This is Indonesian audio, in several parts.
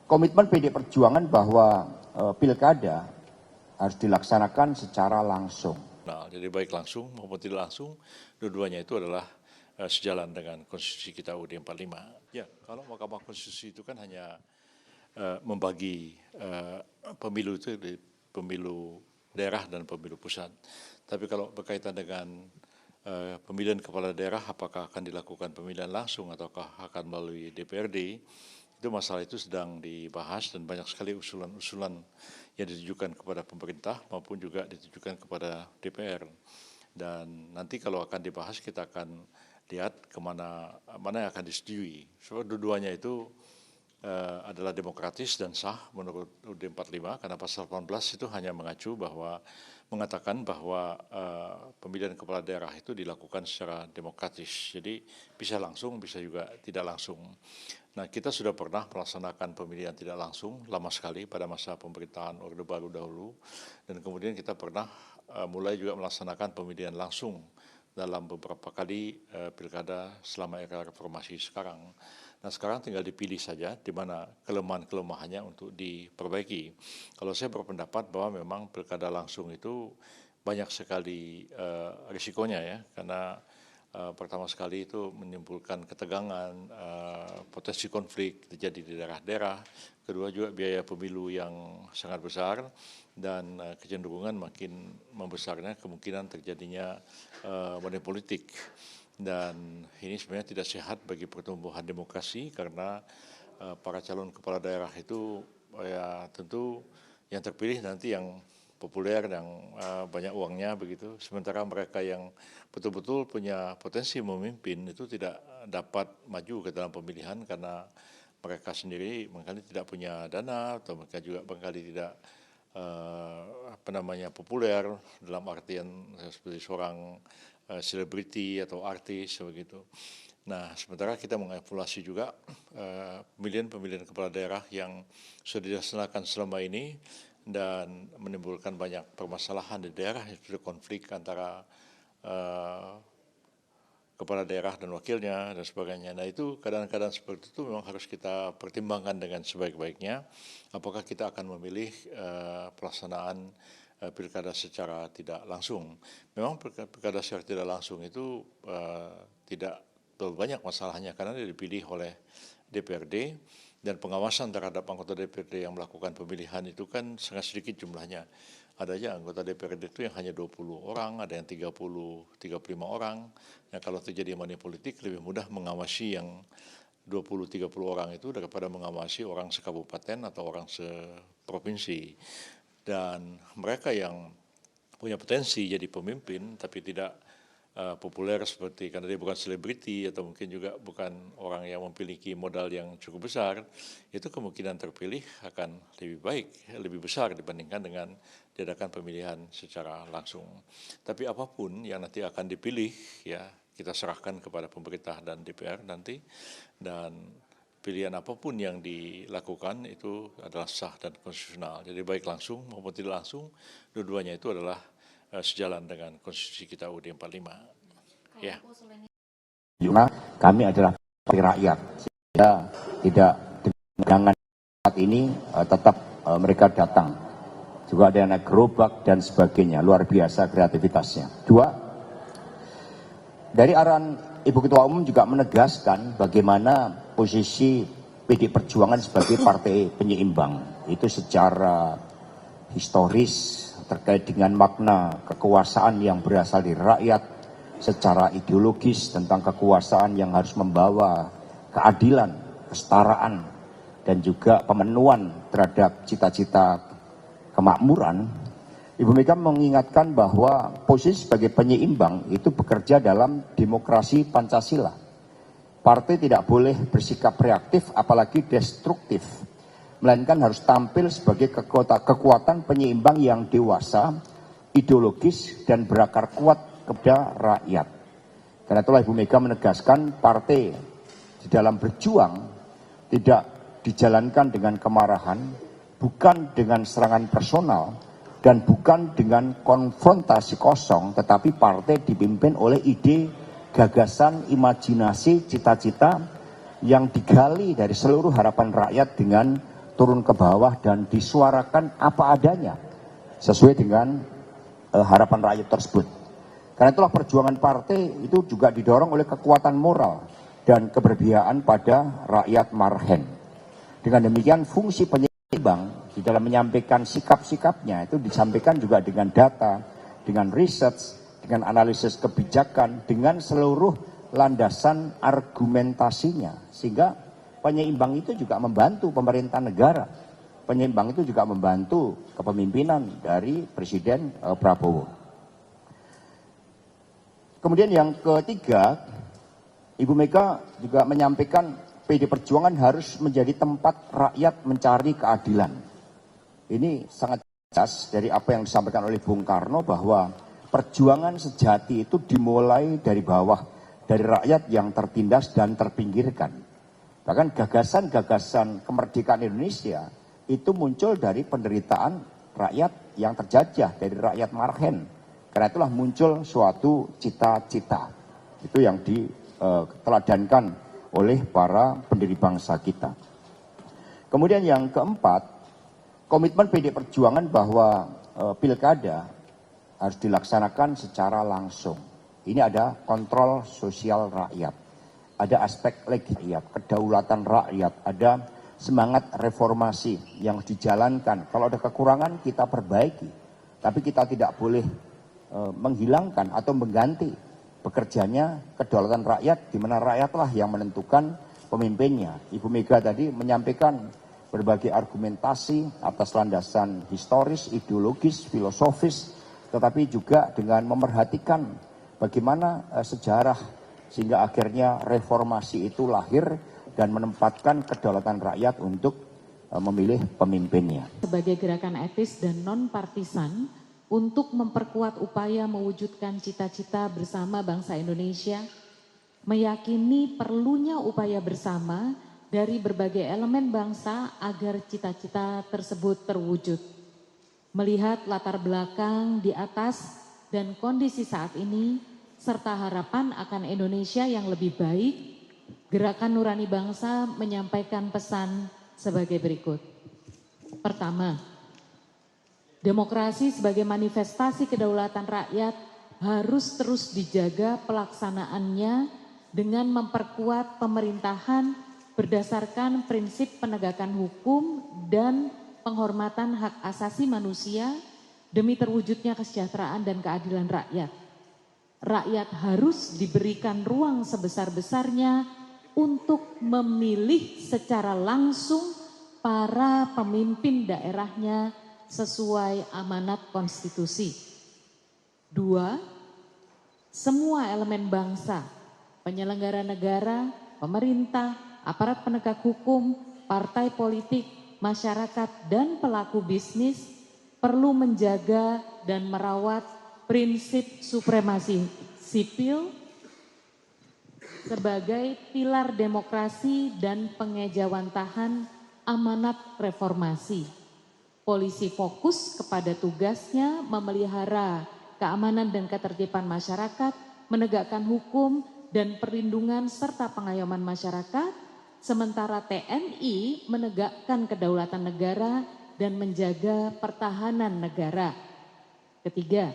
komitmen PD Perjuangan bahwa pilkada harus dilaksanakan secara langsung. Nah, jadi baik langsung maupun tidak langsung, dua-duanya itu adalah sejalan dengan konstitusi kita UUD 45. Ya, kalau Mahkamah Konstitusi itu kan hanya membagi pemilu itu di pemilu daerah dan pemilu pusat. Tapi kalau berkaitan dengan pemilihan kepala daerah, apakah akan dilakukan pemilihan langsung ataukah akan melalui DPRD, itu masalah itu sedang dibahas dan banyak sekali usulan-usulan yang ditujukan kepada pemerintah maupun juga ditujukan kepada DPR. Dan nanti kalau akan dibahas kita akan lihat mana yang akan disetujui. Sebab dua-duanya itu adalah demokratis dan sah menurut UUD 45 karena pasal 18 itu hanya mengatakan bahwa pemilihan kepala daerah itu dilakukan secara demokratis. Jadi bisa langsung, bisa juga tidak langsung. Nah, kita sudah pernah melaksanakan pemilihan tidak langsung lama sekali pada masa pemerintahan Orde Baru dahulu, dan kemudian kita pernah mulai juga melaksanakan pemilihan langsung dalam beberapa kali pilkada selama era reformasi sekarang. Nah, sekarang tinggal dipilih saja di mana kelemahan-kelemahannya untuk diperbaiki. Kalau saya berpendapat bahwa memang pilkada langsung itu banyak sekali risikonya ya, karena pertama sekali itu menimbulkan ketegangan, potensi konflik terjadi di daerah-daerah. Kedua juga biaya pemilu yang sangat besar dan kecenderungan makin membesarnya kemungkinan terjadinya money politik. Dan ini sebenarnya tidak sehat bagi pertumbuhan demokrasi karena para calon kepala daerah itu ya tentu yang terpilih nanti yang populer, yang banyak uangnya begitu. Sementara mereka yang betul-betul punya potensi memimpin itu tidak dapat maju ke dalam pemilihan karena mereka sendiri barangkali tidak punya dana atau mereka juga barangkali tidak populer dalam artian seperti seorang selebriti atau artis begitu. Nah, sementara kita mengevaluasi juga pemilihan kepala daerah yang sudah dilaksanakan selama ini dan menimbulkan banyak permasalahan di daerah, seperti konflik antara kepala daerah dan wakilnya dan sebagainya. Nah, itu keadaan-keadaan seperti itu memang harus kita pertimbangkan dengan sebaik-baiknya. Apakah kita akan memilih pelaksanaan pilkada secara tidak langsung. Memang pilkada secara tidak langsung itu tidak terlalu banyak masalahnya karena dia dipilih oleh DPRD dan pengawasan terhadap anggota DPRD yang melakukan pemilihan itu kan sangat sedikit jumlahnya. Ada aja anggota DPRD itu yang hanya 20 orang, ada yang 35 orang. Nah, kalau terjadi money politik lebih mudah mengawasi yang 20-30 orang itu daripada mengawasi orang sekabupaten atau orang seprovinsi. Dan mereka yang punya potensi jadi pemimpin tapi tidak populer seperti karena dia bukan selebriti atau mungkin juga bukan orang yang memiliki modal yang cukup besar, itu kemungkinan terpilih akan lebih baik, lebih besar dibandingkan dengan diadakan pemilihan secara langsung. Tapi apapun yang nanti akan dipilih ya kita serahkan kepada pemerintah dan DPR nanti, dan pilihan apapun yang dilakukan itu adalah sah dan konstitusional. Jadi baik langsung maupun tidak langsung, dua-duanya itu adalah sejalan dengan konstitusi kita UUD 45. Ya. Karena kami adalah partai rakyat, sehingga tidak dengan saat ini tetap mereka datang. Juga ada yang naik gerobak dan sebagainya, luar biasa kreativitasnya. Dua, dari arahan Ibu Ketua Umum juga menegaskan bagaimana posisi PD Perjuangan sebagai partai penyeimbang. Itu secara historis terkait dengan makna kekuasaan yang berasal dari rakyat, secara ideologis tentang kekuasaan yang harus membawa keadilan, kesetaraan, dan juga pemenuhan terhadap cita-cita kemakmuran. Ibu Mega mengingatkan bahwa posisi sebagai penyeimbang itu bekerja dalam demokrasi Pancasila. Partai tidak boleh bersikap reaktif apalagi destruktif, melainkan harus tampil sebagai kekuatan penyeimbang yang dewasa, ideologis, dan berakar kuat kepada rakyat. Karena itulah Ibu Mega menegaskan partai di dalam berjuang tidak dijalankan dengan kemarahan, bukan dengan serangan personal, dan bukan dengan konfrontasi kosong, tetapi partai dipimpin oleh ide, gagasan, imajinasi, cita-cita yang digali dari seluruh harapan rakyat dengan turun ke bawah dan disuarakan apa adanya sesuai dengan harapan rakyat tersebut. Karena itulah perjuangan partai itu juga didorong oleh kekuatan moral dan keberpihakan pada rakyat marhen. Dengan demikian fungsi penyeimbang di dalam menyampaikan sikap-sikapnya itu disampaikan juga dengan data, dengan research, dengan analisis kebijakan, dengan seluruh landasan argumentasinya. Sehingga penyeimbang itu juga membantu pemerintah negara. Penyeimbang itu juga membantu kepemimpinan dari Presiden Prabowo. Kemudian yang ketiga, Ibu Mega juga menyampaikan PD Perjuangan harus menjadi tempat rakyat mencari keadilan. Ini sangat jelas dari apa yang disampaikan oleh Bung Karno bahwa perjuangan sejati itu dimulai dari bawah, dari rakyat yang tertindas dan terpinggirkan. Bahkan gagasan-gagasan kemerdekaan Indonesia itu muncul dari penderitaan rakyat yang terjajah, dari rakyat marhen. Karena itulah muncul suatu cita-cita. Itu yang diteladankan oleh para pendiri bangsa kita. Kemudian yang keempat, komitmen PD Perjuangan bahwa pilkada harus dilaksanakan secara langsung. Ini ada kontrol sosial rakyat, ada aspek legislatif, kedaulatan rakyat, ada semangat reformasi yang dijalankan. Kalau ada kekurangan kita perbaiki, tapi kita tidak boleh menghilangkan atau mengganti bekerjanya kedaulatan rakyat, di mana rakyatlah yang menentukan pemimpinnya. Ibu Mega tadi menyampaikan berbagai argumentasi atas landasan historis, ideologis, filosofis, tetapi juga dengan memerhatikan bagaimana sejarah sehingga akhirnya reformasi itu lahir dan menempatkan kedaulatan rakyat untuk memilih pemimpinnya. Sebagai gerakan etis dan non-partisan, untuk memperkuat upaya mewujudkan cita-cita bersama bangsa Indonesia, meyakini perlunya upaya bersama dari berbagai elemen bangsa agar cita-cita tersebut terwujud. Melihat latar belakang di atas dan kondisi saat ini, serta harapan akan Indonesia yang lebih baik, Gerakan Nurani Bangsa menyampaikan pesan sebagai berikut. Pertama, demokrasi sebagai manifestasi kedaulatan rakyat harus terus dijaga pelaksanaannya dengan memperkuat pemerintahan berdasarkan prinsip penegakan hukum dan penghormatan hak asasi manusia demi terwujudnya kesejahteraan dan keadilan rakyat. Rakyat harus diberikan ruang sebesar-besarnya untuk memilih secara langsung para pemimpin daerahnya sesuai amanat konstitusi. 2, semua elemen bangsa, penyelenggara negara, pemerintah, aparat penegak hukum, partai politik, masyarakat, dan pelaku bisnis perlu menjaga dan merawat prinsip supremasi sipil sebagai pilar demokrasi dan pengejawantahan amanat reformasi. Polisi fokus kepada tugasnya memelihara keamanan dan ketertiban masyarakat, menegakkan hukum dan perlindungan serta pengayoman masyarakat, sementara TNI menegakkan kedaulatan negara dan menjaga pertahanan negara. Ketiga,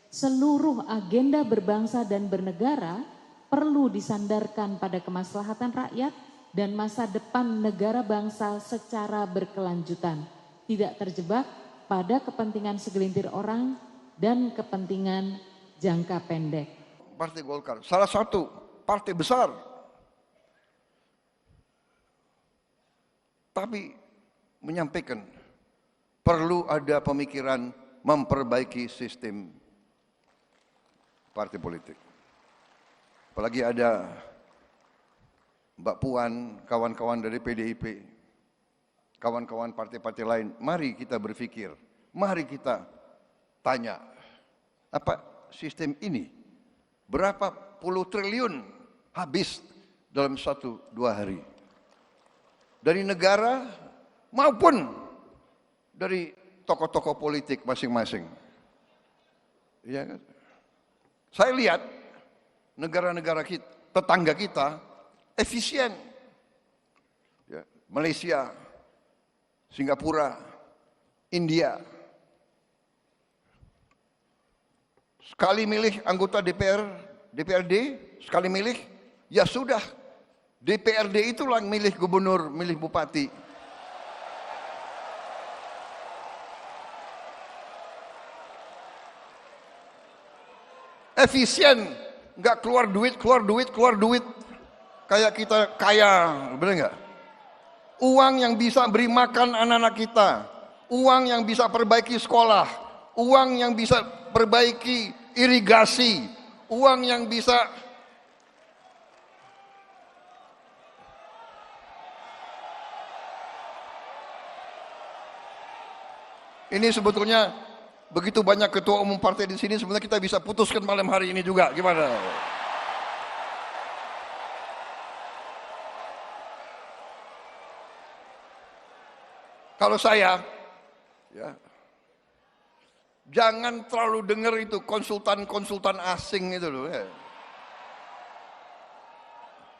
seluruh agenda berbangsa dan bernegara perlu disandarkan pada kemaslahatan rakyat dan masa depan negara bangsa secara berkelanjutan, tidak terjebak pada kepentingan segelintir orang dan kepentingan jangka pendek. Partai Golkar, salah satu partai besar, tapi menyampaikan perlu ada pemikiran memperbaiki sistem partai politik. Apalagi ada Mbak Puan, kawan-kawan dari PDIP, kawan-kawan partai-partai lain, mari kita berpikir, mari kita tanya, apa sistem ini berapa puluh triliun habis dalam 1-2 hari. Dari negara maupun dari tokoh-tokoh politik masing-masing. Ya kan? Saya lihat negara-negara kita, tetangga kita efisien. Ya, Malaysia Singapura, India. Sekali milih anggota DPRD, sekali milih, ya sudah. DPRD itulah yang milih gubernur, milih bupati. Efisien, nggak keluar duit. Kayak kita kaya, bener nggak? Uang yang bisa beri makan anak-anak kita, uang yang bisa perbaiki sekolah, uang yang bisa perbaiki irigasi, uang yang bisa ini sebetulnya begitu banyak ketua umum partai di sini, sebenarnya kita bisa putuskan malam hari ini juga, gimana? Kalau saya, ya, jangan terlalu dengar itu konsultan asing itu loh. Ya.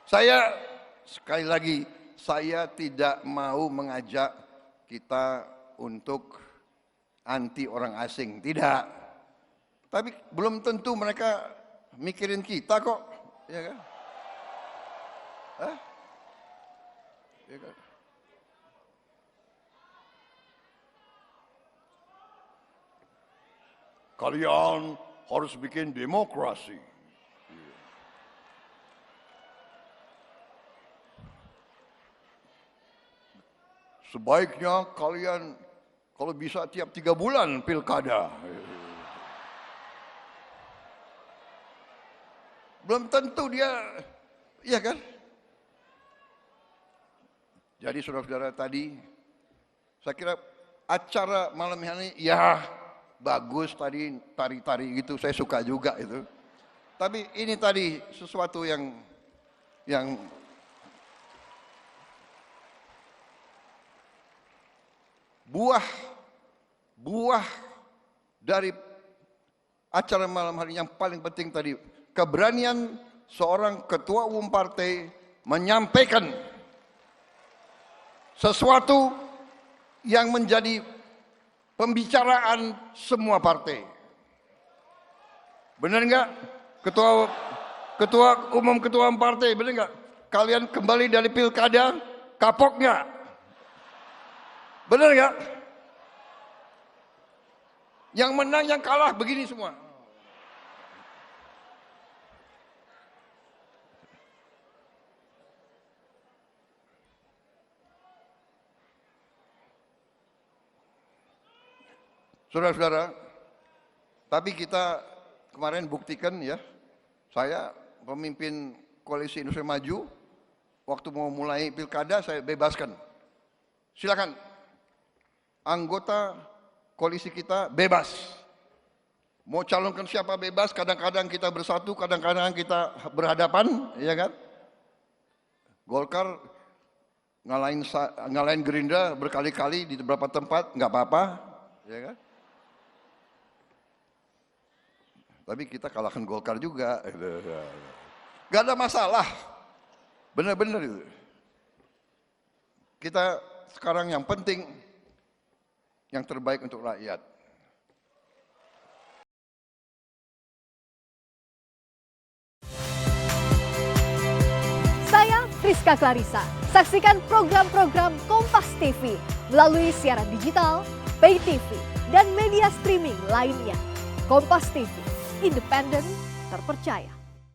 Saya sekali lagi, saya tidak mau mengajak kita untuk anti orang asing, tidak. Tapi belum tentu mereka mikirin kita kok, ya kan? Hah? Ya kan? Kalian harus bikin demokrasi. Sebaiknya kalian kalau bisa tiap 3 bulan pilkada. Belum tentu dia, iya kan? Jadi saudara-saudara tadi, saya kira acara malam ini ya bagus tadi, tari-tari gitu, saya suka juga itu. Tapi ini tadi sesuatu yang buah dari acara malam hari yang paling penting tadi, keberanian seorang ketua umum partai menyampaikan sesuatu yang menjadi pembicaraan semua partai. Benar nggak? Ketua umum partai, benar nggak? Kalian kembali dari pilkada, kapok nggak? Benar nggak? Yang menang, yang kalah, begini semua. Saudara-saudara, tapi kita kemarin buktikan ya, saya pemimpin Koalisi Indonesia Maju, waktu mau mulai pilkada saya bebaskan. Silakan, anggota koalisi kita bebas. Mau calonkan siapa bebas, kadang-kadang kita bersatu, kadang-kadang kita berhadapan, ya kan? Golkar ngalahin Gerindra berkali-kali di beberapa tempat, nggak apa-apa, ya kan? Tapi kita kalahkan Golkar juga. Gak ada masalah. Benar-benar itu. Kita sekarang yang penting, yang terbaik untuk rakyat. Saya Friska Clarissa. Saksikan program-program Kompas TV melalui siaran digital, pay TV, dan media streaming lainnya. Kompas TV, independen, terpercaya.